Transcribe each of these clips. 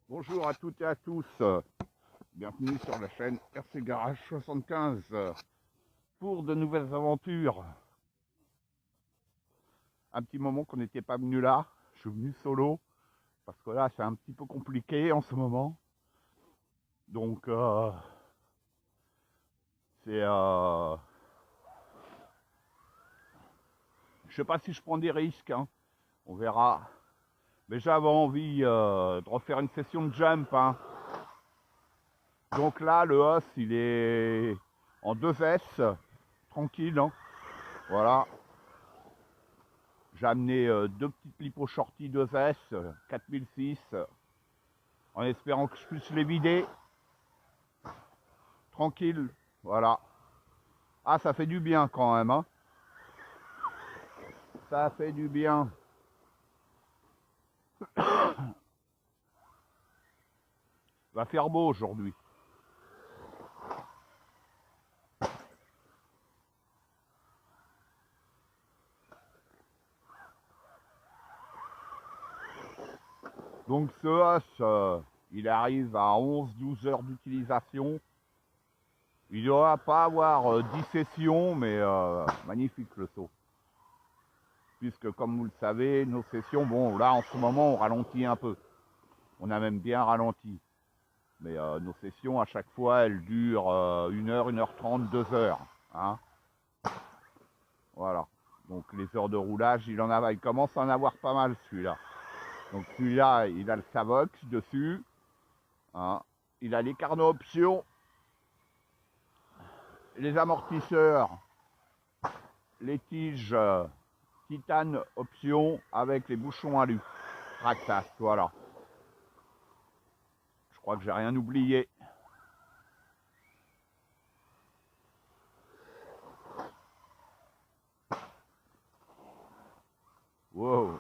Bonjour à toutes et à tous, bienvenue sur la chaîne RC Garage 75 pour de nouvelles aventures. Un petit moment qu'on n'était pas venu là, je suis venu solo parce que là c'est un petit peu compliqué en ce moment. Donc c'est je sais pas si je prends des risques, hein. On verra. Mais j'avais envie de refaire une session de jump, hein. Donc là le os il est en 2S, tranquille, hein. Voilà. J'ai amené deux petites lipo shorty 2S 4006 en espérant que je puisse les vider. Tranquille, voilà. Ah, ça fait du bien quand même, hein. Ça fait du bien. Va faire beau aujourd'hui. Donc ce os, il arrive à 11-12 heures d'utilisation. Il ne doit pas avoir 10 sessions, mais magnifique le saut. Puisque comme vous le savez, nos sessions, bon là en ce moment on ralentit un peu. On a même bien ralenti. Mais nos sessions à chaque fois elles durent 1h, 1h30, 2 heures. Hein. Voilà. Donc les heures de roulage, il commence à en avoir pas mal celui-là. Donc celui-là, il a le Savox dessus. Hein. Il a les carnets options. Les amortisseurs. Les tiges titane option avec les bouchons alu. Traxas, voilà. Je crois que j'ai rien oublié. Wow.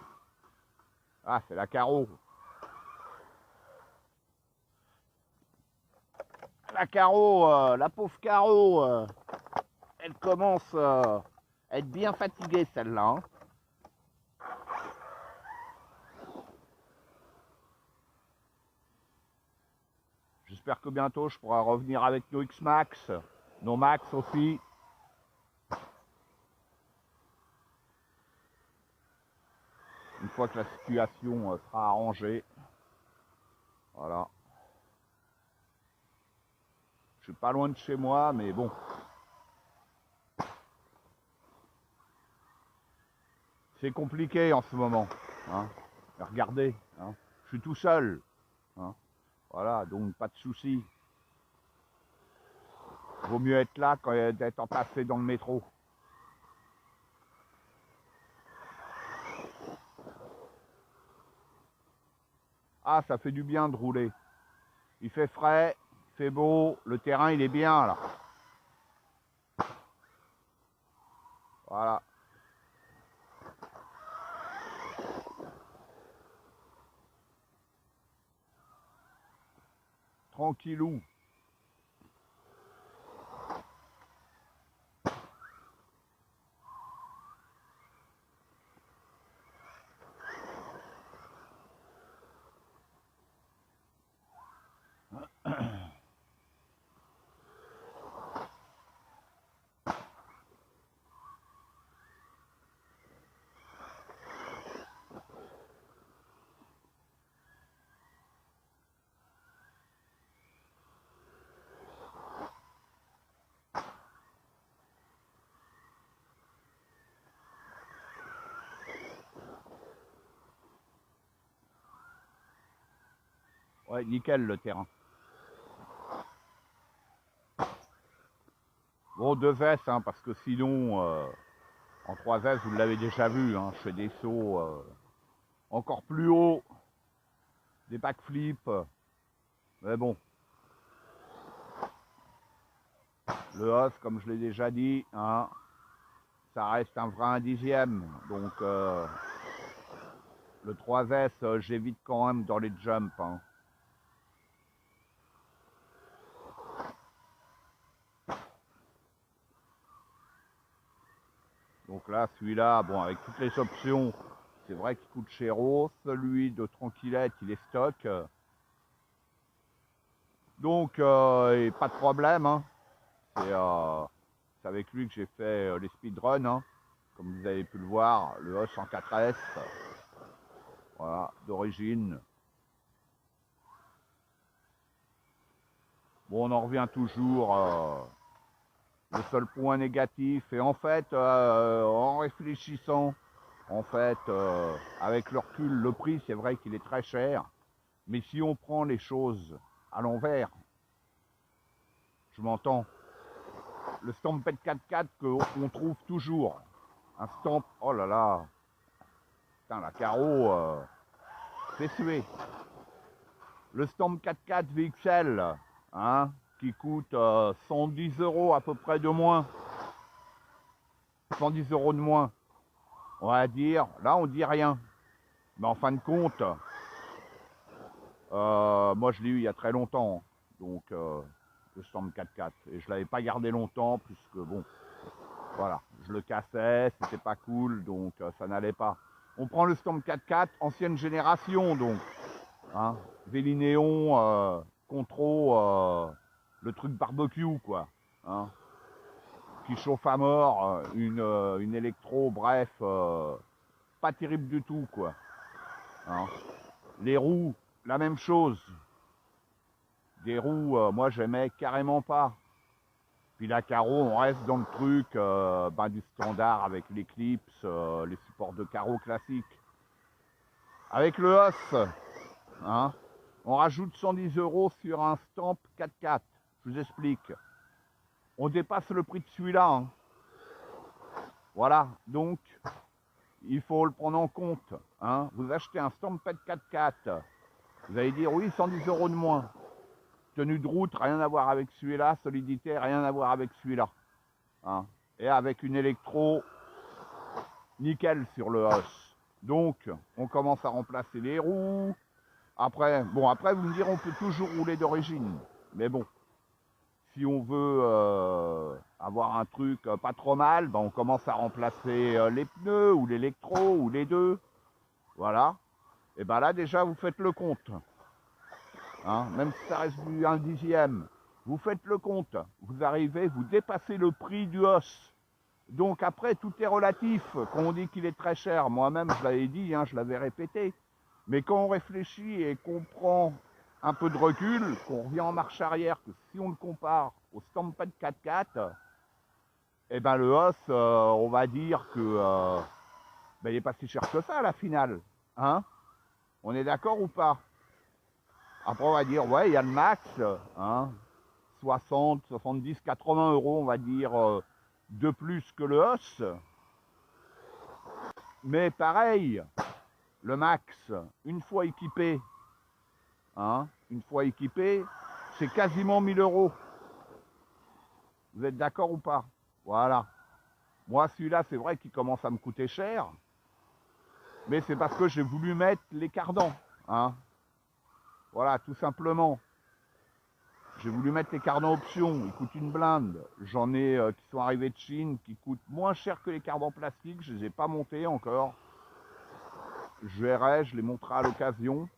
Ah, c'est la Caro. La Caro, la pauvre Caro, elle commence à être bien fatiguée celle-là. Hein. J'espère que bientôt je pourrai revenir avec nos X-Max, nos Max aussi. Une fois que la situation sera arrangée. Voilà. Je suis pas loin de chez moi, mais bon. C'est compliqué en ce moment. Hein. Regardez, hein. Je suis tout seul. Hein. Voilà, donc pas de soucis. Vaut mieux être là d'être entassé dans le métro. Ah, ça fait du bien de rouler. Il fait frais, il fait beau, le terrain il est bien là. Voilà. Tranquillou. Ouais, nickel le terrain. Bon, 2S, hein, parce que sinon, en 3S, vous l'avez déjà vu, hein, je fais des sauts encore plus haut, des backflips. Mais bon, le os, comme je l'ai déjà dit, hein, ça reste un vrai 1/10. Donc, le 3S, j'évite quand même dans les jumps. Hein. Donc là, celui-là, bon, avec toutes les options, c'est vrai qu'il coûte cher. Celui de Tranquillette, il est stock. Donc, et pas de problème, hein. C'est avec lui que j'ai fait les speedruns, hein. Comme vous avez pu le voir, le E104S, voilà, d'origine. Bon, on en revient toujours. Le seul point négatif, et en fait, en réfléchissant, en fait, avec le recul, le prix, c'est vrai qu'il est très cher. Mais si on prend les choses à l'envers, je m'entends, le Stampede 4x4 qu'on trouve toujours, un stamp, oh là là, putain, la carreau, fait suer. Le Stamp 4x4 VXL, hein, qui coûte 110 € à peu près de moins, 110 € de moins, on va dire, là on dit rien. Mais en fin de compte, moi je l'ai eu il y a très longtemps, donc le Stamp 4x4, et je l'avais pas gardé longtemps, puisque bon, voilà, je le cassais, c'était pas cool, donc ça n'allait pas. On prend le Stamp 4x4, ancienne génération, donc, hein, Vélinéon, Contro, le truc barbecue, quoi, hein, qui chauffe à mort, une électro, bref, pas terrible du tout, quoi, hein. Les roues, la même chose. Des roues, moi j'aimais carrément pas. Puis la carreau, on reste dans le truc du standard avec l'éclipse, les supports de carreau classiques. Avec le os, hein, on rajoute 110 € sur un Stamp 4x4. Je vous explique. On dépasse le prix de celui-là, hein. Voilà, donc il faut le prendre en compte, hein. Vous achetez un Stampede 4x4, vous allez dire oui, 110 € de moins. Tenue de route, rien à voir avec celui-là. Solidité, rien à voir avec celui-là, hein. Et avec une électro nickel sur le os. Donc, on commence à remplacer les roues. Après, bon, après vous me direz, on peut toujours rouler d'origine. Mais bon, si on veut avoir un truc pas trop mal, ben on commence à remplacer les pneus ou l'électro ou les deux. Voilà. Et ben là, déjà, vous faites le compte, hein, même si ça reste du 1/10, vous faites le compte, vous arrivez, vous dépassez le prix du os. Donc après, tout est relatif. Quand on dit qu'il est très cher, moi-même je l'avais dit, hein, je l'avais répété, mais quand on réfléchit et qu'on prend un peu de recul, qu'on revient en marche arrière, que si on le compare au Stampede 4x4, eh ben le os, on va dire que il n'est pas si cher que ça à la finale, hein. On est d'accord ou pas? Après, on va dire, ouais, il y a le max, hein, 60, 70, 80 €, on va dire, de plus que le os. Mais pareil, le max, une fois équipé, hein, une fois équipé, c'est quasiment 1000 €. Vous êtes d'accord ou pas? Voilà. Moi, celui-là, c'est vrai qu'il commence à me coûter cher, mais c'est parce que j'ai voulu mettre les cardans, hein. Voilà, tout simplement. J'ai voulu mettre les cardans option, ils coûtent une blinde. J'en ai qui sont arrivés de Chine, qui coûtent moins cher que les cardans plastiques, je ne les ai pas montés encore. Je verrai, je les montrerai à l'occasion,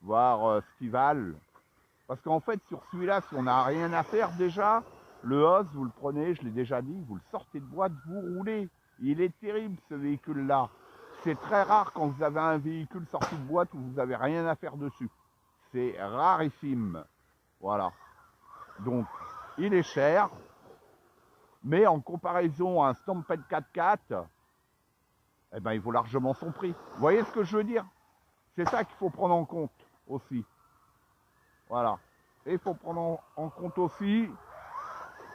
voir ce qu'ils valent. Parce qu'en fait, sur celui-là, si on n'a rien à faire déjà, le os, vous le prenez, je l'ai déjà dit, vous le sortez de boîte, vous roulez. Il est terrible ce véhicule-là. C'est très rare quand vous avez un véhicule sorti de boîte où vous n'avez rien à faire dessus. C'est rarissime. Voilà. Donc, il est cher, mais en comparaison à un Stampede 4x4, eh ben, il vaut largement son prix. Vous voyez ce que je veux dire? C'est ça qu'il faut prendre en compte aussi. Voilà. Et il faut prendre en compte aussi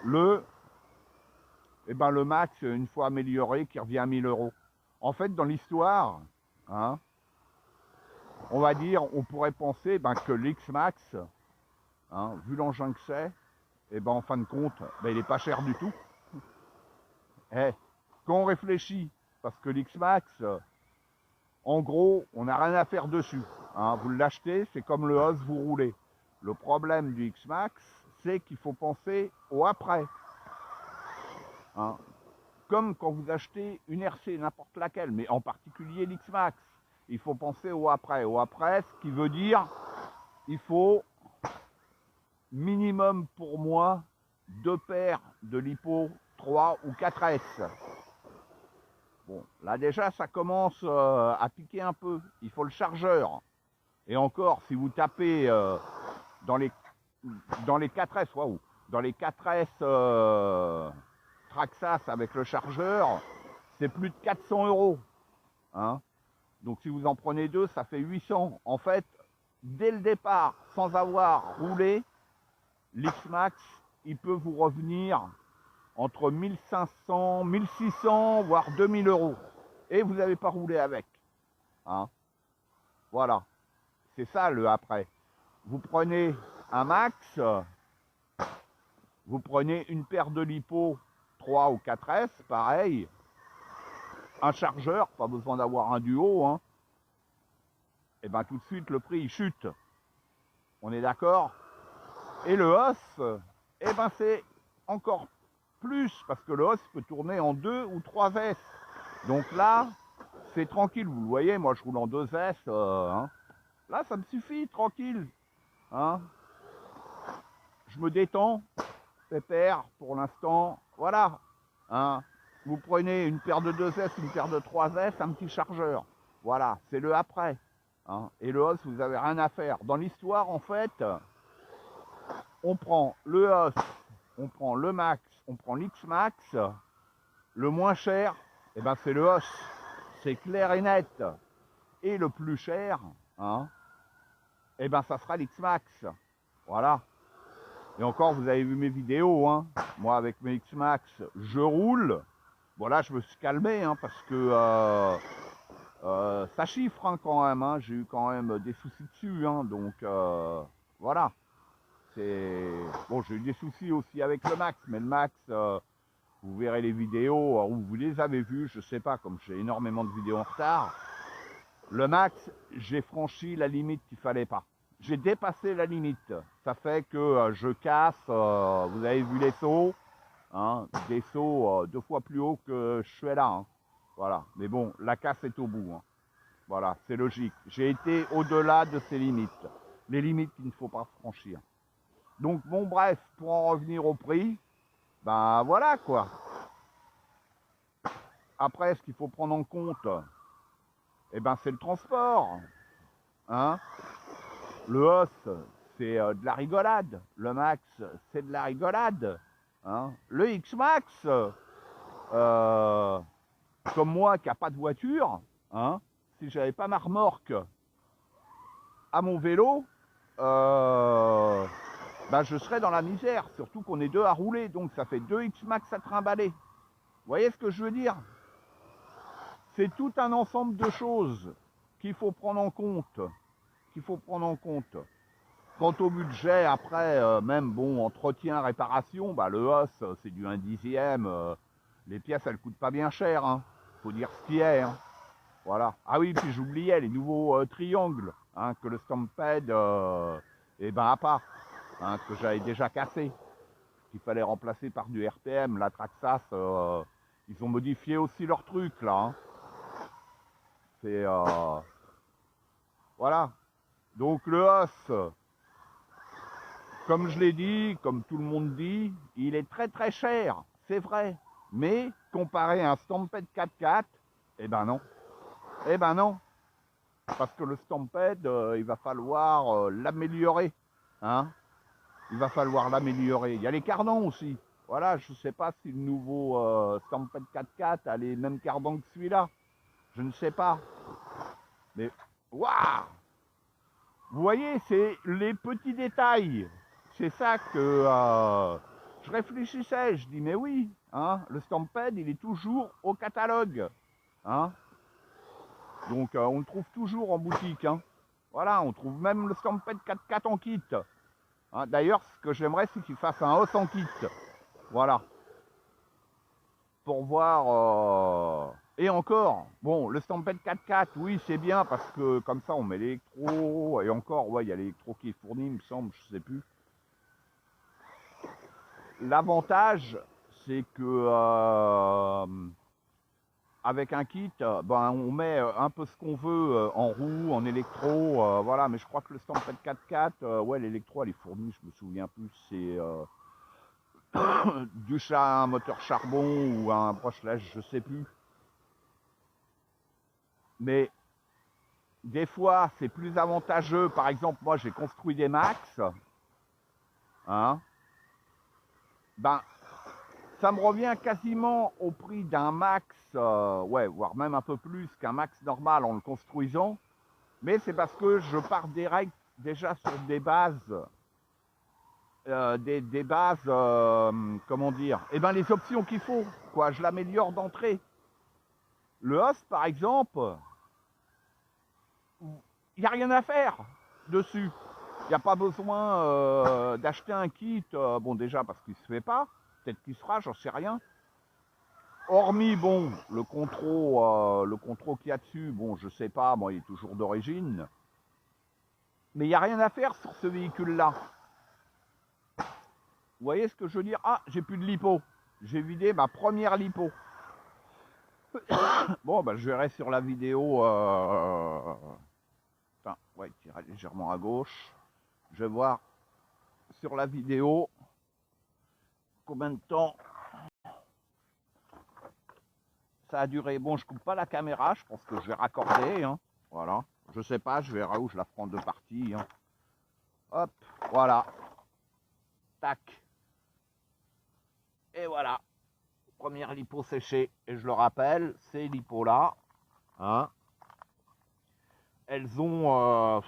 le max, une fois amélioré, qui revient à 1000 €. En fait, dans l'histoire, hein, on va dire, on pourrait penser que l'X-Max, hein, vu l'engin que c'est, en fin de compte, il n'est pas cher du tout. Eh, quand on réfléchit, parce que l'X-Max, en gros, on n'a rien à faire dessus, hein. Vous l'achetez, c'est comme le os, vous roulez. Le problème du X-Max, c'est qu'il faut penser au après, hein. Comme quand vous achetez une RC, n'importe laquelle, mais en particulier l'X-Max, il faut penser au après. Au après, ce qui veut dire, il faut minimum pour moi 2 paires de lipo 3 ou 4S. Bon, là déjà ça commence à piquer un peu. Il faut le chargeur. Et encore, si vous tapez dans les 4S, waouh, dans les 4S Traxxas avec le chargeur, c'est plus de 400 €. Hein. Donc si vous en prenez 2, ça fait 800. En fait, dès le départ, sans avoir roulé, l'X-Max, il peut vous revenir entre 1500, 1600, voire 2000 €. Et vous n'avez pas roulé avec. Hein. Voilà. C'est ça le après. Vous prenez un max, vous prenez une paire de lipo 3 ou 4S, pareil. Un chargeur, pas besoin d'avoir un duo. Hein. Et bien tout de suite, le prix il chute. On est d'accord? Et le os, et ben c'est encore plus, parce que le os peut tourner en 2 ou 3S. Donc là, c'est tranquille. Vous le voyez, moi je roule en 2S. Hein. Là, ça me suffit, tranquille. Hein. Je me détends, pépère, pour l'instant. Voilà. Hein. Vous prenez une paire de 2S, une paire de 3S, un petit chargeur. Voilà, c'est le après. Hein. Et le os, vous n'avez rien à faire. Dans l'histoire, en fait, on prend le os, on prend le max, on prend l'X-Max. Le moins cher, eh ben, c'est le os. C'est clair et net. Et le plus cher, hein, eh ben, ça sera l'X-Max. Voilà. Et encore, vous avez vu mes vidéos, hein. Moi, avec mes X-Max, je roule. Voilà, je me suis calmé, hein, parce que ça chiffre hein, quand même. Hein. J'ai eu quand même des soucis dessus, hein, donc voilà. Bon, j'ai eu des soucis aussi avec le Max, mais le Max, vous verrez les vidéos, ou vous les avez vues, je sais pas, comme j'ai énormément de vidéos en retard. Le Max, j'ai franchi la limite qu'il fallait pas. J'ai dépassé la limite. Ça fait que je casse, vous avez vu les sauts, hein, des sauts 2 fois plus haut que je suis là. Hein. Voilà. Mais bon, la casse est au bout. Hein. Voilà, c'est logique. J'ai été au-delà de ces limites. Les limites qu'il ne faut pas franchir. Donc bon, bref, pour en revenir au prix, ben voilà quoi. Après, ce qu'il faut prendre en compte, eh ben, c'est le transport. Hein. Le os, c'est de la rigolade. Le max, c'est de la rigolade. Hein. Le X-Max, comme moi qui n'a pas de voiture, hein, si j'avais pas ma remorque à mon vélo, ben je serais dans la misère. Surtout qu'on est 2 à rouler, donc ça fait 2 X-Max à trimballer. Vous voyez ce que je veux dire? C'est tout un ensemble de choses qu'il faut prendre en compte. Quant au budget, après, même bon, entretien, réparation, bah, le os, c'est du 1/10. Les pièces, elles coûtent pas bien cher. Hein. Faut dire ce qui est. Hein. Voilà. Ah oui, puis j'oubliais les nouveaux triangles hein, que le Stampede eh ben, a pas. Hein, que j'avais déjà cassé. Qu'il fallait remplacer par du RPM. La Traxxas, ils ont modifié aussi leur truc là. Hein. C'est voilà. Donc le os, comme je l'ai dit, comme tout le monde dit, il est très très cher, c'est vrai. Mais comparé à un Stampede 4x4, eh ben non. Eh ben non. Parce que le Stampede, il va falloir l'améliorer. Hein. Il va falloir l'améliorer. Il y a les cardans aussi. Voilà, je ne sais pas si le nouveau Stampede 4x4 a les mêmes cardans que celui-là. Je ne sais pas. Mais, waouh! Vous voyez, c'est les petits détails. C'est ça que je réfléchissais. Je dis, mais oui, hein, le Stampede, il est toujours au catalogue. Hein. Donc, on le trouve toujours en boutique. Hein. Voilà, on trouve même le Stampede 4x4 en kit. Hein. D'ailleurs, ce que j'aimerais, c'est qu'il fasse un os en kit. Voilà. Pour voir... Et encore, bon, le Stampede 4x4, oui, c'est bien parce que comme ça, on met l'électro. Et encore, ouais, il y a l'électro qui est fourni, il me semble, je sais plus. L'avantage, c'est que avec un kit, ben, on met un peu ce qu'on veut en roue, en électro, voilà. Mais je crois que le Stampede 4x4, ouais, l'électro, elle est fournie, je me souviens plus. C'est un moteur charbon ou un brushless, je sais plus. Mais des fois, c'est plus avantageux. Par exemple, moi, j'ai construit des Max. Hein, ben, ça me revient quasiment au prix d'un Max, ouais, voire même un peu plus qu'un Max normal en le construisant. Mais c'est parce que je pars direct déjà sur des bases, des bases, comment dire, et ben les options qu'il faut, quoi. Je l'améliore d'entrée. Le host, par exemple, il n'y a rien à faire dessus. Il n'y a pas besoin d'acheter un kit, bon déjà parce qu'il ne se fait pas, peut-être qu'il se fera, j'en sais rien. Hormis, bon, le contrôle qu'il y a dessus, bon, je sais pas, moi, il est toujours d'origine. Mais il n'y a rien à faire sur ce véhicule-là. Vous voyez ce que je veux dire? Ah, j'ai plus de lipo. J'ai vidé ma première lipo. Bon, bah, je verrai sur la vidéo. Enfin, ouais, il tire légèrement à gauche. Je vais voir sur la vidéo combien de temps ça a duré. Bon, je coupe pas la caméra, je pense que je vais raccorder. Hein. Voilà. Je sais pas, je verrai où je la prends en deux parties. Hein. Hop, voilà. Tac. Et voilà. Première lipo séchée. Et je le rappelle, ces lipos-là, hein, elles ont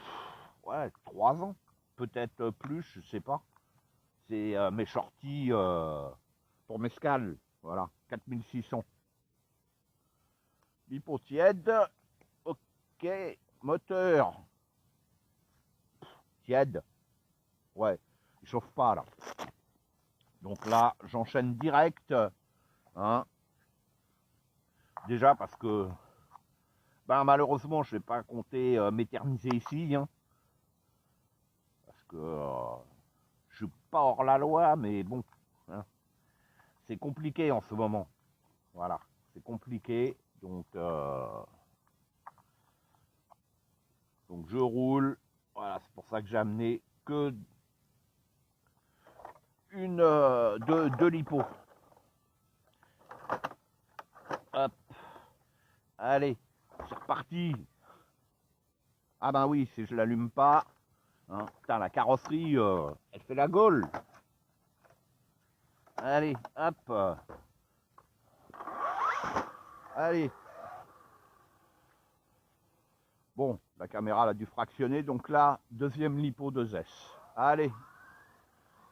ouais, 3 ans. Peut-être plus, je sais pas. C'est mes shorties pour mescal. Voilà, 4600. Lipo tiède. Ok. Moteur. Tiède. Ouais, il chauffe pas là. Donc là, j'enchaîne direct. Hein. Déjà parce que ben, malheureusement, je ne vais pas compter m'éterniser ici. Hein. Parce que je suis pas hors la loi, mais bon. Hein. C'est compliqué en ce moment. Voilà, c'est compliqué. Donc je roule. Voilà, c'est pour ça que j'ai amené que deux lipos. Hop. Allez, c'est reparti. Ah ben oui, si je l'allume pas, hein, putain, la carrosserie, elle fait la gaule. Allez, hop. Allez. Bon, la caméra elle a dû fractionner, donc là, deuxième lipo 2S. Allez,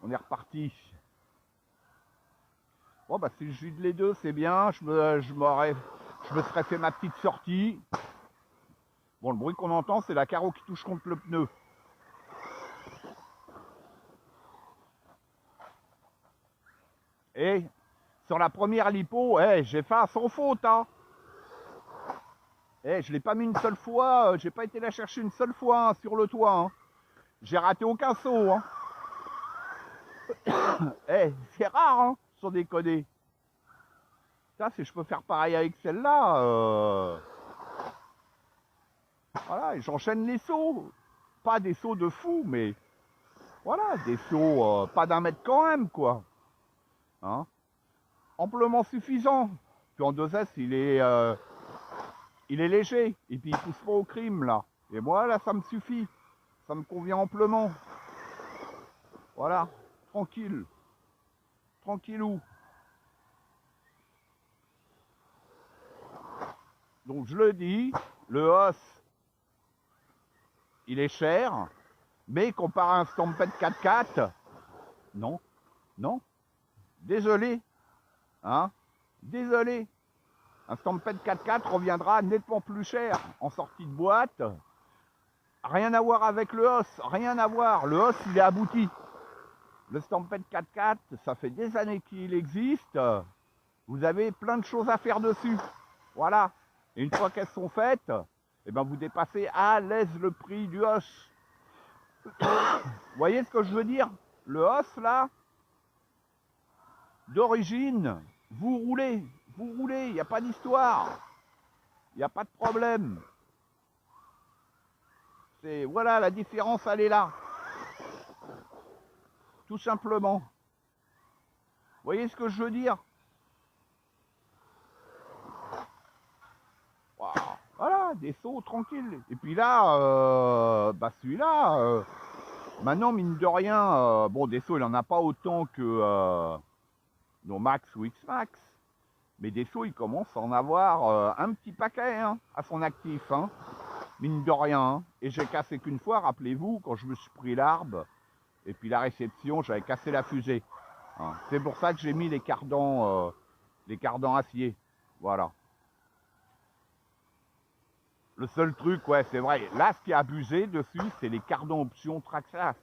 on est reparti. Bon bah si je vide les deux, c'est bien. Je me serais fait ma petite sortie. Bon, le bruit qu'on entend, c'est la carreau qui touche contre le pneu. Et sur la première lipo, j'ai fait sans faute. Hein. Je ne l'ai pas mis une seule fois, j'ai pas été la chercher une seule fois hein, sur le toit. Hein. J'ai raté aucun saut. Hein. C'est rare, hein, sans déconner. Ça, si je peux faire pareil avec celle-là, voilà, j'enchaîne les sauts. Pas des sauts de fou, mais voilà, des sauts pas d'un mètre quand même, quoi. Hein, amplement suffisant. Puis en 2S, il est léger. Et puis il pousse pas au crime, là. Et moi, là, ça me suffit. Ça me convient amplement. Voilà, tranquille. Tranquillou. Donc je le dis, le os, il est cher, mais comparé à un Stampede 4x4, non, non, désolé, hein, désolé. Un Stampede 4x4 reviendra nettement plus cher en sortie de boîte. Rien à voir avec le os, rien à voir. Le os, il est abouti. Le Stampede 4x4, ça fait des années qu'il existe. Vous avez plein de choses à faire dessus. Voilà. Et une fois qu'elles sont faites, eh ben vous dépassez à l'aise le prix du os. Vous voyez ce que je veux dire? Le os, là, d'origine, vous roulez, il n'y a pas d'histoire. Il n'y a pas de problème. C'est, voilà, la différence, elle est là. Tout simplement. Vous voyez ce que je veux dire? Wow. Voilà, des sauts tranquilles. Et puis là, bah celui-là, maintenant, mine de rien, bon, des sauts, il n'en a pas autant que nos Max ou X-Max. Mais des sauts, il commence à en avoir un petit paquet hein, à son actif. Hein. Mine de rien. Hein. Et j'ai cassé qu'une fois, rappelez-vous, quand je me suis pris l'arbre. Et puis la réception, j'avais cassé la fusée. Hein. C'est pour ça que j'ai mis les cardans acier. Voilà. Le seul truc, ouais, c'est vrai. Là, ce qui est abusé dessus, c'est les cardans option Traxxas.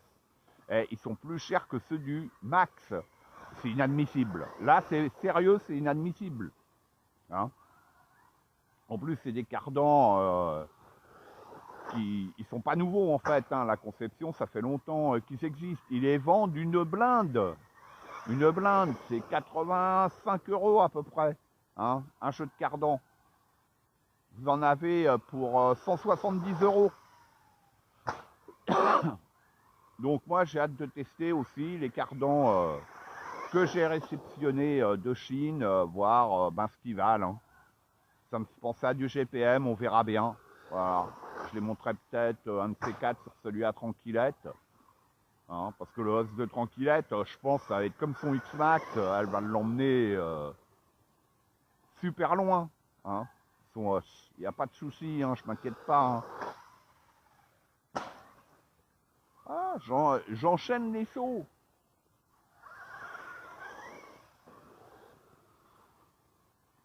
Ils sont plus chers que ceux du Max. C'est inadmissible. Là, c'est sérieux, c'est inadmissible. Hein, en plus, c'est des cardans qui ne sont pas nouveaux, en fait. Hein. La conception, ça fait longtemps qu'ils existent. Ils les vendent une blinde. Une blinde, c'est 85 € à peu près. Hein, un jeu de cardan. Vous en avez pour 170 €. Donc moi j'ai hâte de tester aussi les cardans que j'ai réceptionnés de Chine, voir ben, ce qu'ils valent. Hein. Ça me fait penser à du GPM, on verra bien. Voilà. Je les montrerai peut-être un de ces quatre sur celui à Tranquillette. Hein, parce que le os de Tranquillette, je pense, ça va être comme son X-Max, elle va l'emmener super loin. Hein, son os. Il n'y a pas de souci, hein, je m'inquiète pas. Hein. Ah, j'enchaîne les sauts.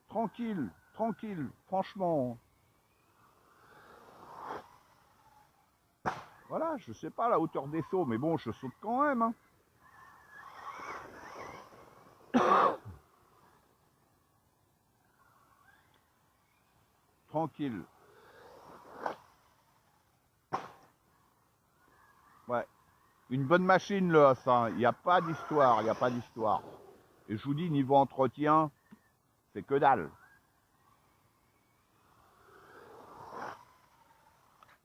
Tranquille, tranquille, franchement. Voilà, je sais pas la hauteur des sauts, mais bon, je saute quand même. Hein. Tranquille. Ouais. Une bonne machine, le os. Hein. Il n'y a pas d'histoire, il n'y a pas d'histoire. Et je vous dis, niveau entretien, c'est que dalle.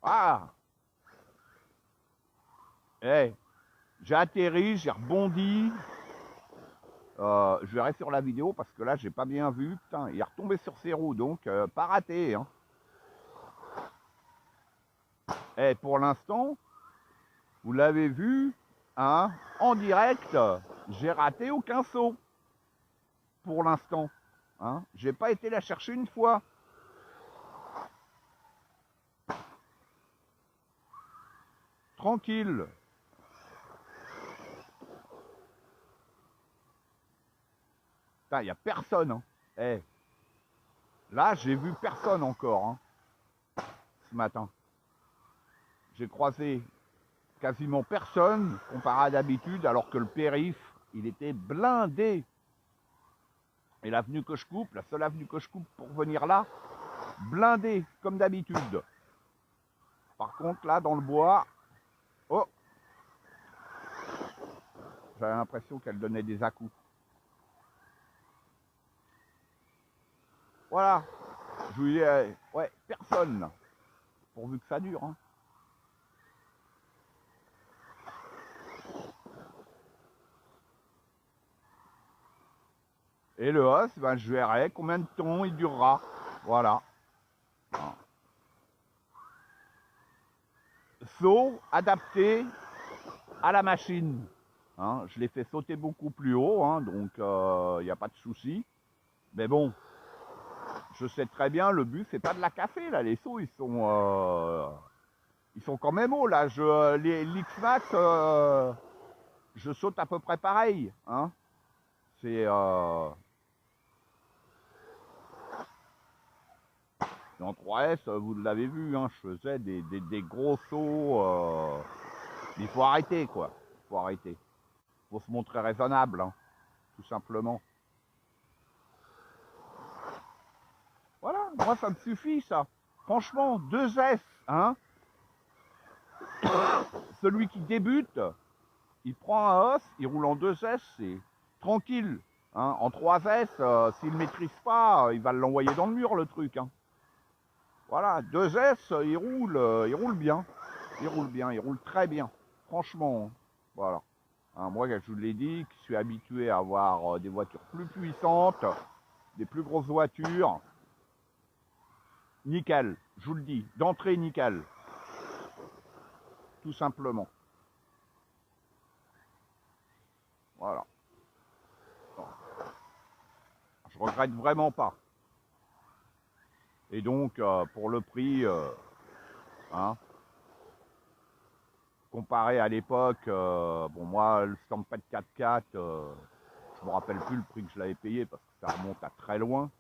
Ah! Hey, j'ai atterri, j'ai rebondi. Je verrai sur la vidéo parce que là, j'ai pas bien vu. Putain, il est retombé sur ses roues, donc pas raté. Hein. Et pour l'instant, vous l'avez vu, hein, en direct, j'ai raté aucun saut. Pour l'instant. Hein. J'ai pas été la chercher une fois. Tranquille. Il n'y a personne. Hein. Hey. Là, j'ai vu personne encore hein, ce matin. J'ai croisé quasiment personne comparé à d'habitude, alors que le périph', il était blindé. Et l'avenue que je coupe, la seule avenue que je coupe pour venir là, blindé, comme d'habitude. Par contre, là, dans le bois, oh, j'avais l'impression qu'elle donnait des à-coups. Voilà, je vous dis, ouais, personne, pourvu que ça dure. Hein. Et le os, ben, je verrai combien de temps il durera. Voilà. Saut adapté à la machine. Hein, je l'ai fait sauter beaucoup plus haut, hein, donc il n'y a pas de souci. Mais bon, je sais très bien, le but c'est pas de la casser là. Les sauts ils sont quand même hauts là. L'X-Max, je saute à peu près pareil. Hein. C'est dans 3S, vous l'avez vu, hein, je faisais des gros sauts. Il faut arrêter quoi. Il faut arrêter. Il faut se montrer raisonnable, hein, tout simplement. Voilà, moi ça me suffit ça. Franchement, 2S, hein. Celui qui débute, il prend un os, il roule en 2S, c'est tranquille. Hein. En 3S, s'il ne maîtrise pas, il va l'envoyer dans le mur le truc. Hein. Voilà, 2S, il roule bien. Il roule bien, il roule très bien. Franchement, hein. Voilà. Hein, moi, je vous l'ai dit, je suis habitué à avoir des voitures plus puissantes, des plus grosses voitures. Nickel, je vous le dis, d'entrée nickel. Tout simplement. Voilà. Je regrette vraiment pas. Et donc, pour le prix, hein, comparé à l'époque, bon, moi, le Stampede 4x4, je me rappelle plus le prix que je l'avais payé parce que ça remonte à très loin.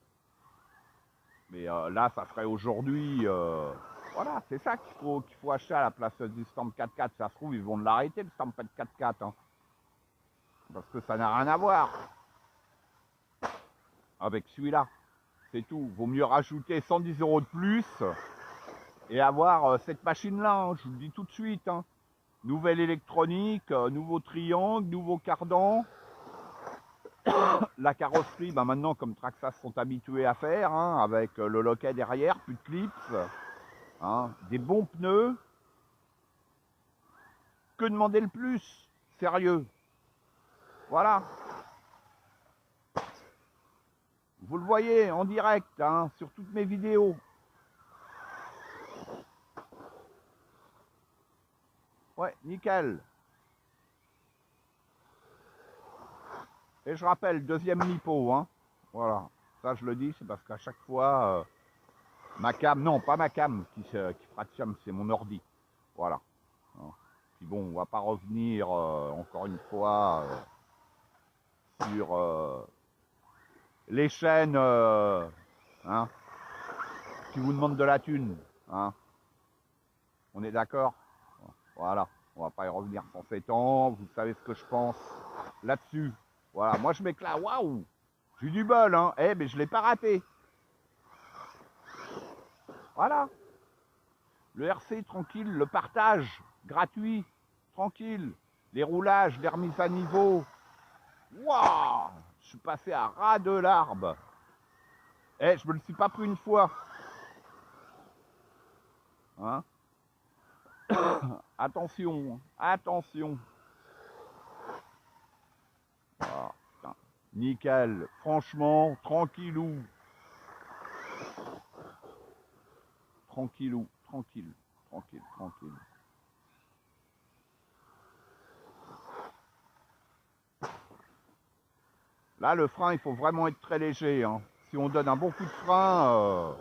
Mais là, ça serait aujourd'hui, voilà, c'est ça qu'il faut acheter à la place du Stamp 4x4. Ça se trouve, ils vont l'arrêter, le Stampede 4x4, hein, parce que ça n'a rien à voir avec celui-là. C'est tout. Vaut mieux rajouter 110 € de plus et avoir cette machine-là, hein, je vous le dis tout de suite. Hein. Nouvelle électronique, nouveau triangle, nouveau cardan. La carrosserie, bah maintenant, comme Traxxas sont habitués à faire, hein, avec le loquet derrière, plus de clips, hein, des bons pneus. Que demander le plus? Sérieux. Voilà. Vous le voyez en direct, hein, sur toutes mes vidéos. Ouais, nickel. Et je rappelle, deuxième lipo, hein. Voilà. Ça, je le dis, c'est parce qu'à chaque fois, ma cam, non, pas ma cam qui fractionne, c'est mon ordi. Voilà. Puis bon, on va pas revenir encore une fois sur les chaînes hein, qui vous demandent de la thune. Hein. On est d'accord? Voilà. On va pas y revenir sans 7 ans. Vous savez ce que je pense là-dessus. Voilà. Moi, je m'éclate. Waouh! J'ai eu du bol, hein. Eh, mais je l'ai pas raté. Voilà. Le RC, tranquille. Le partage, gratuit, tranquille. Les roulages, les remises à niveau. Waouh! Je suis passé à ras de l'arbre. Eh, je me le suis pas pris une fois. Hein? Attention, attention. Ah, nickel. Franchement, tranquillou. Tranquillou, tranquille, tranquille, tranquille. Là, le frein, il faut vraiment être très léger. Hein. Si on donne un bon coup de frein,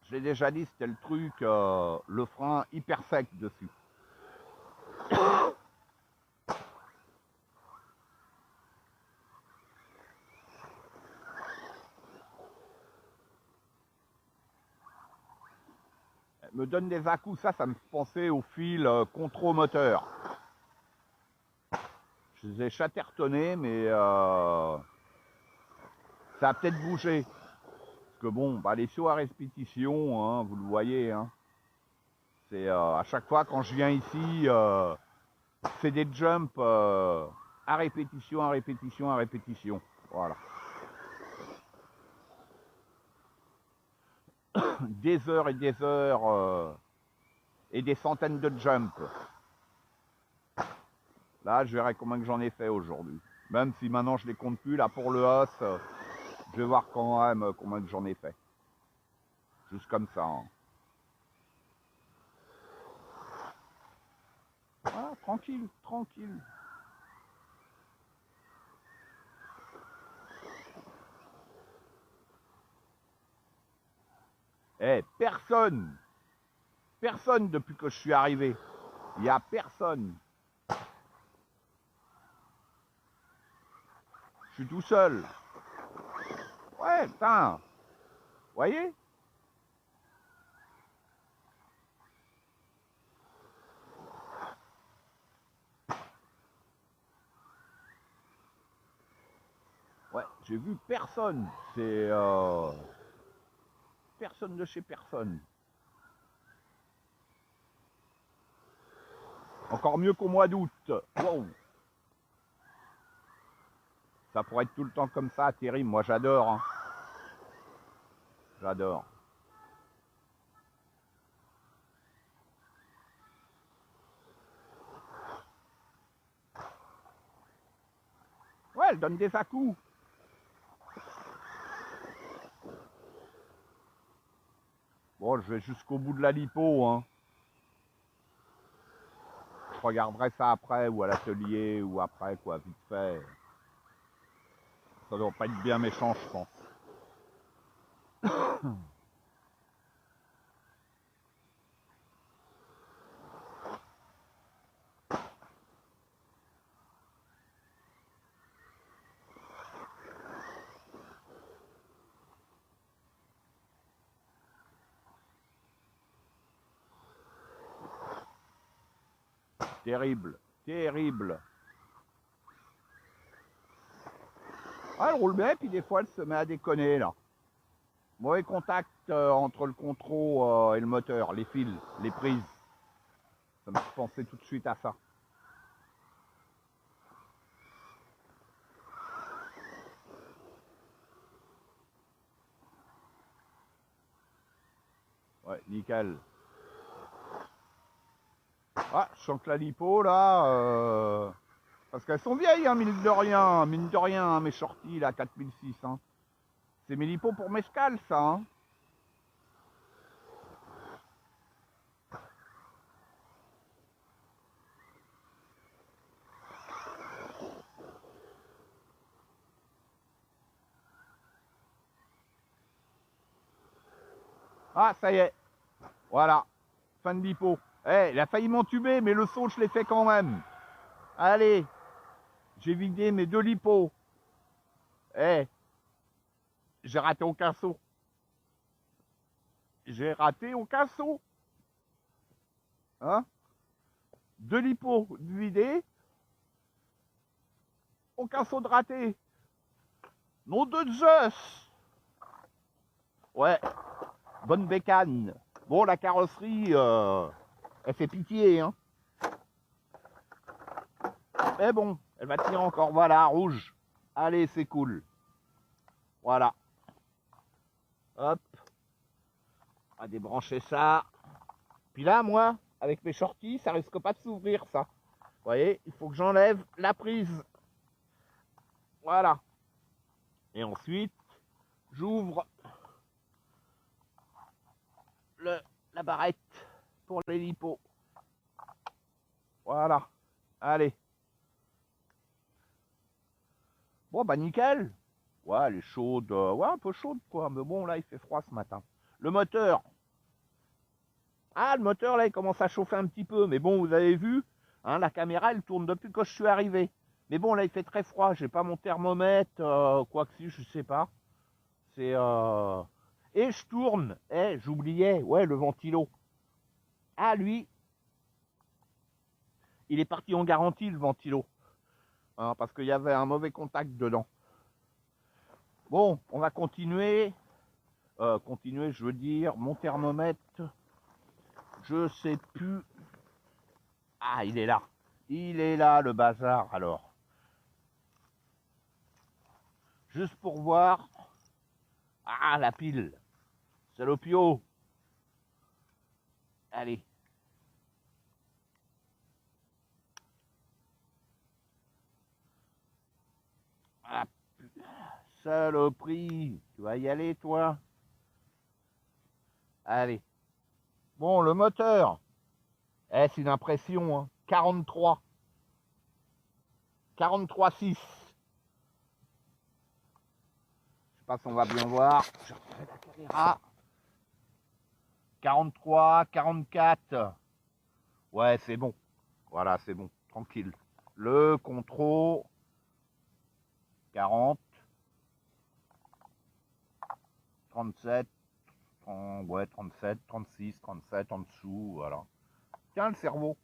je l'ai déjà dit, c'était le truc, le frein hyper sec dessus. Elle me donne des à-coups, ça me fait penser au fil contrôle-moteur. Je les ai chattertonnés, mais ça a peut-être bougé. Parce que bon, bah, les sauts à répétition, hein, vous le voyez, hein, c'est à chaque fois quand je viens ici, c'est des jumps à répétition, à répétition, à répétition. Voilà. Des heures et des centaines de jumps. Là, je verrai combien que j'en ai fait aujourd'hui. Même si maintenant je les compte plus, là pour le os, je vais voir quand même combien que j'en ai fait. Juste comme ça. Hein. Voilà, tranquille, tranquille. Eh, personne depuis que je suis arrivé. Il n'y a personne. Je suis tout seul. Ouais, putain. Vous voyez? Ouais, j'ai vu personne. C'est personne de chez personne. Encore mieux qu'au mois d'août. Wow. Ça pourrait être tout le temps comme ça, terrible. Moi, j'adore. Hein. J'adore. elle donne des à-coups. Bon, je vais jusqu'au bout de la lipo, hein. Je regarderai ça après, ou à l'atelier, ou après, quoi, vite fait. Ça doit pas être bien méchant, je pense. Terrible, terrible. Ah, elle roule bien, puis des fois, elle se met à déconner, là. Mauvais contact entre le contrôle et le moteur, les fils, les prises. Ça me fait penser tout de suite à ça. Ouais, nickel. Ah, je sens que la lipo, là... Parce qu'elles sont vieilles, hein, mine de rien, hein, mes shorties, là, 4006. Hein. C'est mes lipos pour mescal, ça. Hein. Ah, ça y est. Voilà. Fin de lipo. Eh, il a failli m'entuber, mais le saut, je l'ai fait quand même. Allez. J'ai vidé mes 2 lipos. Eh. J'ai raté aucun saut. J'ai raté aucun saut. Hein? 2 lipos vidés. Aucun saut de raté. Nom de Zeus. Ouais. Bonne bécane. Bon, la carrosserie, elle fait pitié, hein. Mais bon, elle va tenir encore. Voilà, rouge. Allez, c'est cool. Voilà. Hop. On va débrancher ça. Puis là, moi, avec mes shorties, ça risque pas de s'ouvrir, ça. Vous voyez, il faut que j'enlève la prise. Voilà. Et ensuite, j'ouvre la barrette pour les lipos. Voilà. Allez. Bon, bah nickel. Ouais, elle est chaude. Ouais, un peu chaude, quoi. Mais bon, là, il fait froid ce matin. Le moteur. Ah, le moteur, là, il commence à chauffer un petit peu. Mais bon, vous avez vu, hein, la caméra, elle tourne depuis que je suis arrivé. Mais bon, là, il fait très froid. J'ai pas mon thermomètre, quoi que si, je sais pas. C'est... Et je tourne. Eh, j'oubliais. Ouais, le ventilo. Ah, lui, il est parti en garantie, le ventilo. Hein, parce qu'il y avait un mauvais contact dedans. Bon, on va continuer. Continuer, je veux dire, mon thermomètre, je sais plus. Ah, il est là. Il est là, le bazar, alors. Juste pour voir. Ah, la pile. Salopio. Allez. Ah, saloperie. Tu vas y aller, toi? Allez. Bon, le moteur. Eh, c'est une impression, hein. 43. 43,6. Je sais pas si on va bien voir. Je refais la caméra. 43, 44. Ouais, c'est bon. Voilà, c'est bon. Tranquille. Le contrôle. 40. 37. Ouais, 37, 36, 37 en dessous. Voilà. Tiens, le cerveau.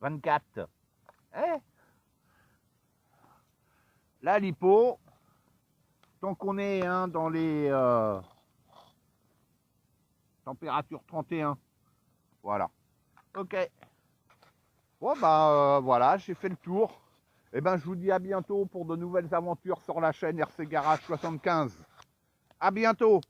24. Eh, la lipo. Tant qu'on est hein, dans les températures 31. Voilà. Ok. Bon, bah voilà, j'ai fait le tour. Et ben, je vous dis à bientôt pour de nouvelles aventures sur la chaîne RC Garage 75. À bientôt.